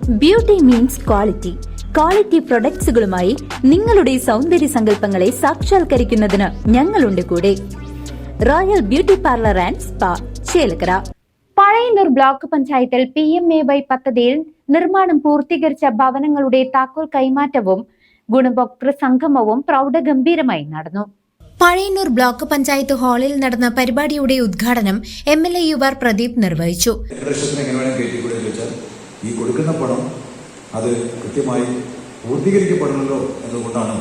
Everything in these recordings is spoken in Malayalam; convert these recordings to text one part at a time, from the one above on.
Beauty means quality. ക്വാളിറ്റി പ്രൊഡക്ട്സുകളുമായി നിങ്ങളുടെ സൗന്ദര്യ സങ്കല്പങ്ങളെ സാക്ഷാത്കരിക്കുന്നതിന് ഞങ്ങളുണ്ട് കൂടെ. Royal beauty parlour and spa, Chelakkara. Pazhayannur block പഞ്ചായത്തിൽ PMAY പദ്ധതിയിൽ നിർമ്മാണം പൂർത്തീകരിച്ച ഭവനങ്ങളുടെ താക്കോൽ കൈമാറ്റവും ഗുണഭോക്തൃ സംഗമവും പ്രൗഢഗംഭീരമായി നടന്നു. പഴയന്നൂർ ബ്ലോക്ക് പഞ്ചായത്ത് ഹാളിൽ നടന്ന പരിപാടിയുടെ ഉദ്ഘാടനം MLA യുവാർ പ്രദീപ് നിർവഹിച്ചു. ഈ കൊടുക്കുന്ന പണം അത് കൃത്യമായി പൂർത്തീകരിക്കപ്പെടണമല്ലോ എന്നതുകൊണ്ടാണ്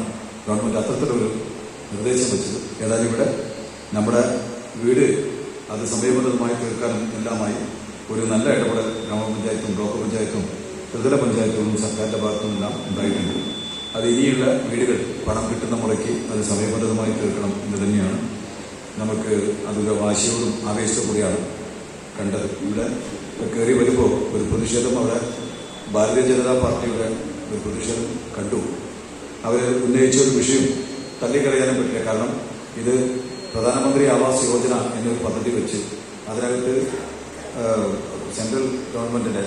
ഗവൺമെന്റ് അത്തരത്തിലൊരു നിർദ്ദേശം വെച്ചത്. ഏതായാലും ഇവിടെ നമ്മുടെ വീട് അത് സമയബന്ധിതമായി തീർക്കാനും എല്ലാമായി ഒരു നല്ല ഇടപെടൽ ഗ്രാമപഞ്ചായത്തും ബ്ലോക്ക് പഞ്ചായത്തും ത്രിതല പഞ്ചായത്തും സർക്കാരിന്റെ ഭാഗത്തുനിന്നെല്ലാം ഉണ്ടായിട്ടുണ്ട്. അത് ഇനിയുള്ള വീടുകൾ പണം കിട്ടുന്ന മുറയ്ക്ക് അത് സമയബന്ധിതമായി തീർക്കണം എന്ന് തന്നെയാണ് നമുക്ക് അതൊരു വാശിയോടും ആവേശത്തോടു കൂടിയാണ് കണ്ടത്. ഇവിടെ കയറി വരുമ്പോൾ ഒരു പ്രതിഷേധം അവിടെ ഭാരതീയ ജനതാ പാർട്ടിയുടെ ഒരു പ്രതിഷേധം കണ്ടു. അവർ ഉന്നയിച്ച ഒരു വിഷയം തള്ളിക്കളയാനും പറ്റില്ല. കാരണം ഇത് പ്രധാനമന്ത്രി ആവാസ് യോജന എന്നൊരു പദ്ധതി വെച്ച് അതിനകത്ത് സെൻട്രൽ ഗവൺമെന്റിന്റെ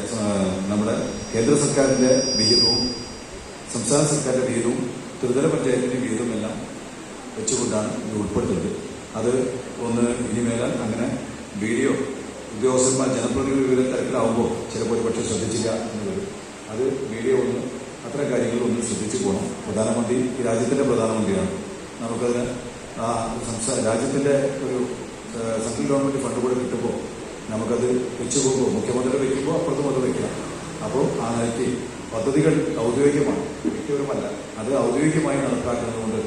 നമ്മുടെ കേന്ദ്ര സർക്കാരിന്റെ വിഹിതവും സംസ്ഥാന സർക്കാരിന്റെ വിഹിതവും ത്രിതല പഞ്ചായത്തിന്റെ വിഹിതവും എല്ലാം വെച്ചുകൊണ്ടാണ് ഇത് ഉൾപ്പെടുത്തുന്നത്. അത് ഒന്ന് ഇനിമേലാൽ അങ്ങനെ വീഡിയോ ഉദ്യോഗസ്ഥന്മാർ ജനപ്രതിനിധികളുടെ തരത്തിലാവുമ്പോൾ ചിലപ്പോൾ പക്ഷേ ശ്രദ്ധിച്ചില്ല എന്ന് വരും. അത് വീഡിയോ ഒന്ന് അത്തരം കാര്യങ്ങളൊന്നും ശ്രദ്ധിച്ചു പോകണം. പ്രധാനമന്ത്രി ഈ രാജ്യത്തിന്റെ പ്രധാനമന്ത്രിയാണ്. നമുക്കതിന് രാജ്യത്തിന്റെ ഒരു സെൻട്രൽ ഗവൺമെന്റ് ഫണ്ട് കൂടെ കിട്ടുമ്പോൾ നമുക്കത് വെച്ചു പോകുമ്പോൾ മുഖ്യമന്ത്രി വയ്ക്കുമ്പോൾ അപ്പുറത്തും അത് വയ്ക്കണം. അപ്പോൾ ആ നിലയ്ക്ക് പദ്ധതികൾ ഔദ്യോഗികമാണ്, വ്യക്തിപരമല്ല. അത് ഔദ്യോഗികമായി നടപ്പാക്കുന്നതുകൊണ്ട്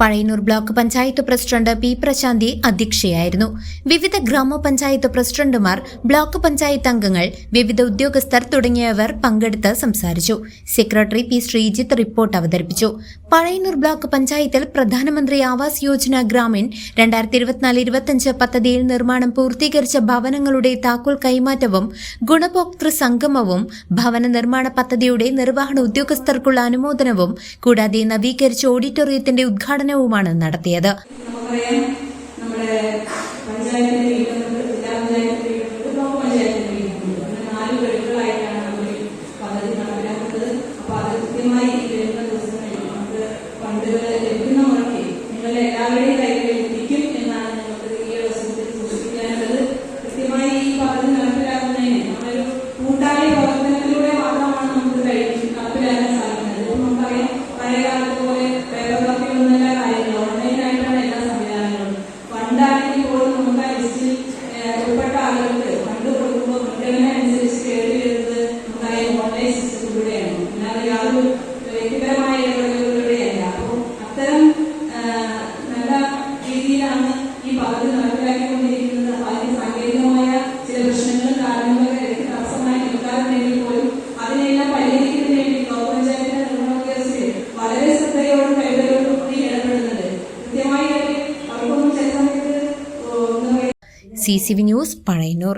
Pazhayannur block panchayat president P. Prashanthi അധ്യക്ഷയായിരുന്നു. വിവിധ ഗ്രാമപഞ്ചായത്ത് പ്രസിഡന്റുമാർ, ബ്ലോക്ക് പഞ്ചായത്ത് അംഗങ്ങൾ, വിവിധ ഉദ്യോഗസ്ഥർ തുടങ്ങിയവർ പങ്കെടുത്ത് സംസാരിച്ചു. Secretary P. ശ്രീജിത്ത് റിപ്പോർട്ട് അവതരിപ്പിച്ചു. പഴയന്നൂർ ബ്ലോക്ക് പഞ്ചായത്തിൽ പ്രധാനമന്ത്രി ആവാസ് യോജന ഗ്രാമീൺ 2024-25 പദ്ധതിയിൽ നിർമ്മാണം പൂർത്തീകരിച്ച ഭവനങ്ങളുടെ താക്കോൽ കൈമാറ്റവും ഗുണഭോക്തൃ സംഗമവും ഭവന നിർമ്മാണ പദ്ധതിയുടെ നിർവഹണ ഉദ്യോഗസ്ഥർക്കുള്ള അനുമോദനവും കൂടാതെ നവീകരിച്ച ഓഡിറ്റോറിയത്തിന്റെ ഉദ്ഘാടനം വുമാണ് നടത്തിയത്. CCV news, Pazhayannur.